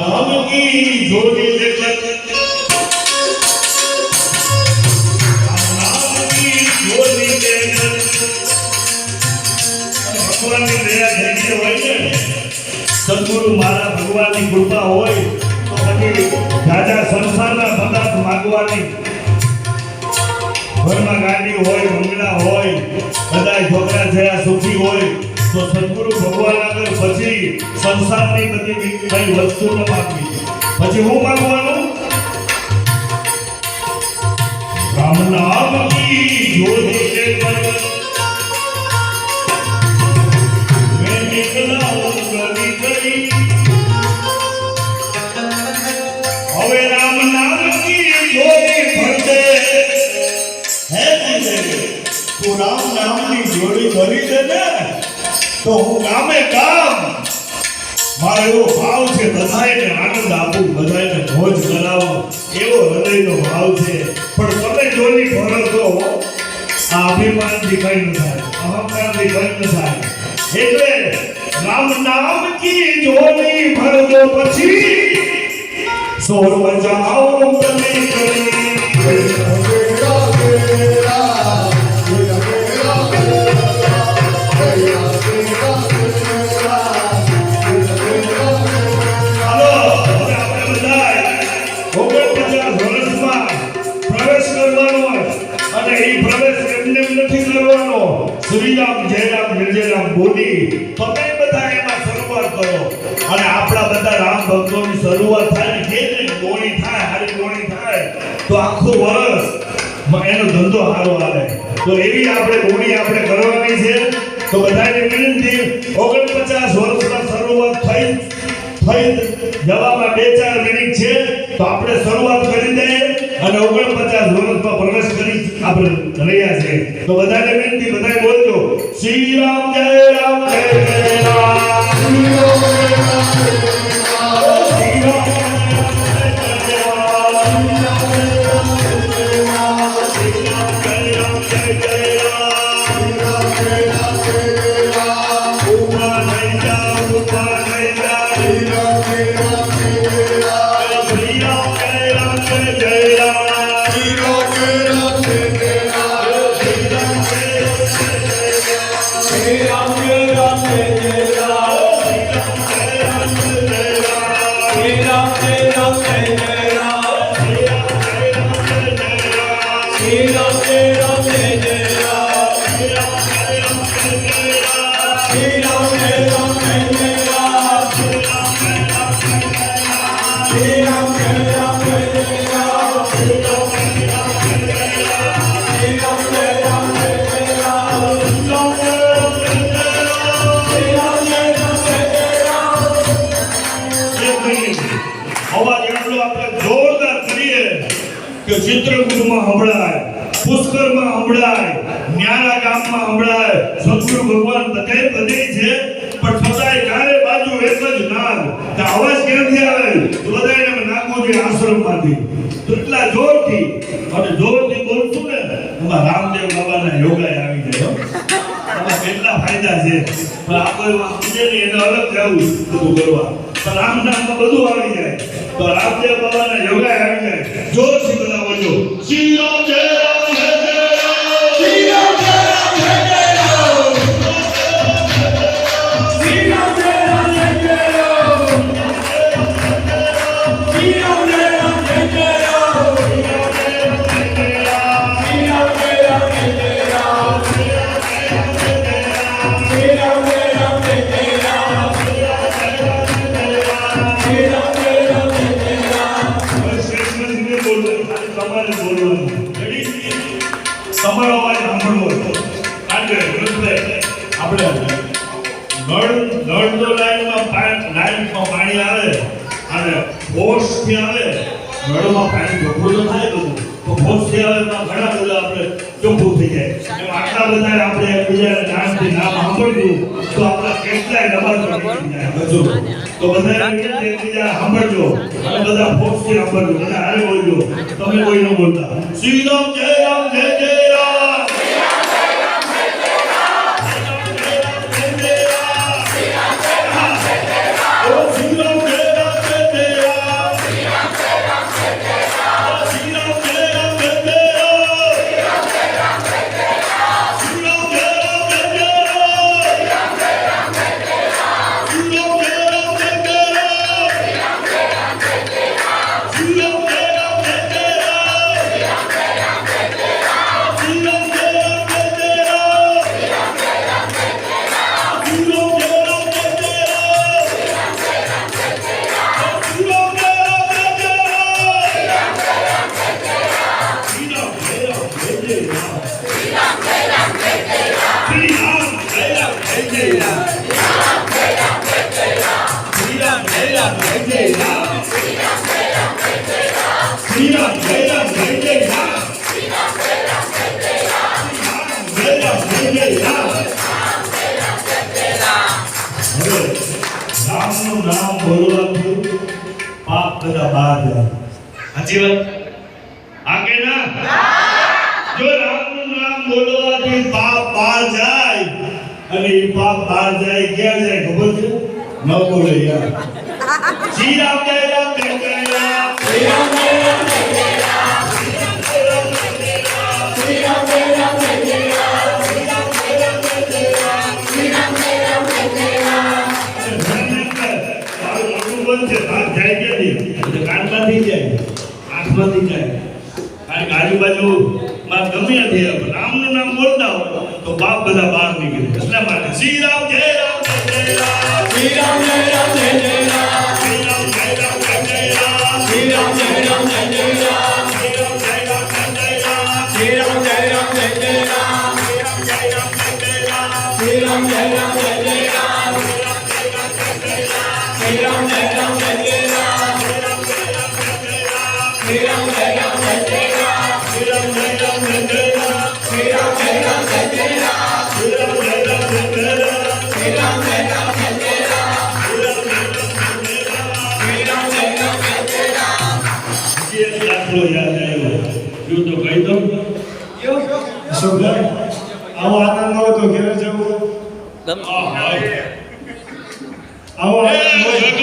नाम की जोड़ी लेकर नाम की जोड़ी लेकर भगवान की दया देखी હોય ને સદગુરુ મારા ભગવાનની કૃપા હોય તો પછી રાજા સંસારના પદાર્થ માંગવાની ઘરમાં ગાડી હોય બંગલા હોય બધા છોકરા થયા સુખી હોય તો સદગુરુ ભગવાન આગળ પછી સંસારની બધી કઈ વસ્તુ ન માંગવી પછી હું માંગવાનું રામ નામ કી જ્યોતિ લેકર મેં નિકલા હું કવિ કરી હવે રામ નામ કી જ્યોતિ ભરતે હે તું રામ નામની જોડી ભરી દે ને તો હું કામે કામ મારો એવો ભાવ છે બધાને આનંદ આપું બધાને મોજ કરાવું એવો હૃદયનો ભાવ છે પણ તમે જોડી ભરો તો આ અભિમાનથી કઈ ન થાય અહંકારથી કઈ ન થાય એટલે રામ નામ કી જોડી ભરજો પછી સોર બજાઓ તમે કરી શ્રીરામ જયરામ નિર્જયરામ બોલી તમે બધા એમાં શરૂઆત કરો અને આપણા બધા રામ ભક્તોની શરૂઆત થાય ને કે ગોળી થાય હારી ગોળી થાય તો આખું વર્ષ એનો ધંધો સારો હાલે તો એવી આપણે ગોળી આપણે કરવાની છે તો બધાને વિનંતી 49 વર્ષમાં શરૂઆત થઈ જવામાં 2-4 મિનિટ છે તો આપણે શરૂઆત કરી દઈએ અને 49 વર્ષમાં પ્રવેશ કરી આપણે રહ્યા છે તો બધાને વિનંતી બધાએ બોલજો શ્રી રામ જય રામ જય જય રામ શ્રી રામ જય રામ જય જય રામ શ્રી રામ જય રામ જય જય ચિત્રકૂટમાં સંભળાય પુષ્કરમાં સંભળાય ન્યારા ગામમાં સંભળાય સદગુરુ ભગવાન બધે છે પણ છતાંય ચારે બાજુ એક જ નાદ તો અવાજ ક્યાંથી આવે તો બધાને નાગવું જોઈએ આશ્રમમાંથી તો એટલા જોરથી અને જોરથી બોલશું ને એમાં રામદેવ બાબાના યોગા આવી જાય એમાં કેટલા ફાયદા છે પણ આ કોઈ સમજે નહીં એને અલગ જવું બધું કરવા પણ રામ નામમાં બધું આવી જાય તો રામદેવ બાબાના યોગા આવી જાય જોરથી બધા બોલજો શ્રી રામ જય રામ જય જય રામ શ્રી રામ જય રામ જય જય રામ શ્રી રામ જય રામ જય જય રામ શ્રી રામ જય રામ જય જય રામ શ્રી રામ જય રામ જય જય રામ શ્રી રામ જય રામ જય જય રામ તમારો અવાજ સાંભળવો કારણ કે આપણે નળ તો લાઈનમાં પાણી આવે અને ફોર્સથી આવે નળમાં પાણી ચોખ્ખું તો થાય બધું તો ફોર્સથી આવે તો ઘણા બધા આપણે ચોખ્ખું થઈ જાય એમ આટલા બધા આપણે એકબીજાને નામથી નામ સાંભળ્યું તો આપણા કેટલાય ડબલ પડી જાય હજુ તો બધા એકબીજા સાંભળજો અને બધા ફોર્સથી સાંભળજો અને હારે બોલજો તમે કોઈ ન બોલતા શ્રી રામ જય રામ જય જય રામ શ્રી રામ જય રામ જય જય રામ બધા બહાર જાય. સાચી વાત હા કે ના જો રામનું નામ બોલવાથી પાપ બહાર જાય અને એ પાપ બહાર જાય ક્યાં જાય ખબર છે? ન બોલે યાર. શ્રી રામ જય રામ જય જય રામ. શ્રી રામ જય રામ જય જય રામ. શ્રી રામ જય રામ જય જય રામ. શ્રી રામ જય રામ જય જય રામ. શ્રી રામ જય રામ જય જય રામ. તારું મોટું બંધ છે હાથ જાય ક્યાંથી? કાનમાંથી જાય, આંખમાંથી જાય. કારણ કે આજુબાજુમાં ગમે તે રામનું નામ બોલતા હોય તો બાપ બધા બહાર નીકળે. એટલા માટે શ્રી રામ જય રામ જય જય રામ. શ્રી રામ જય રામ જય જય રામ. શ્રી રામ જય રામ જય જય રામ. શ્રી રામ જય રામ જય જય રામ. શ્રી રામ જય રામ જય જય રામ. શ્રી રામ જય રામ જય જય રામ. શ્રી રામ જય રામ જય જય રામ. શ્રી રામ જય રામ જય જય રામ. શ્રી રામ જય રામ જય જય રામ. શ્રી રામ જય રામ જય જય રામ. શ્રી રામ જય રામ જય જય રામ. શ્રી રામ જય રામ જય જય રામ. શ્રી રામ જય રામ જય જય રામ. શ્રી રામ જય રામ જય જય રામ. જે દાખલો યાદ આવ્યો જો તો કહી દઉં. અશોકભાઈ આવો આનંદ હોય તો ઘેર જવું. આવો આવો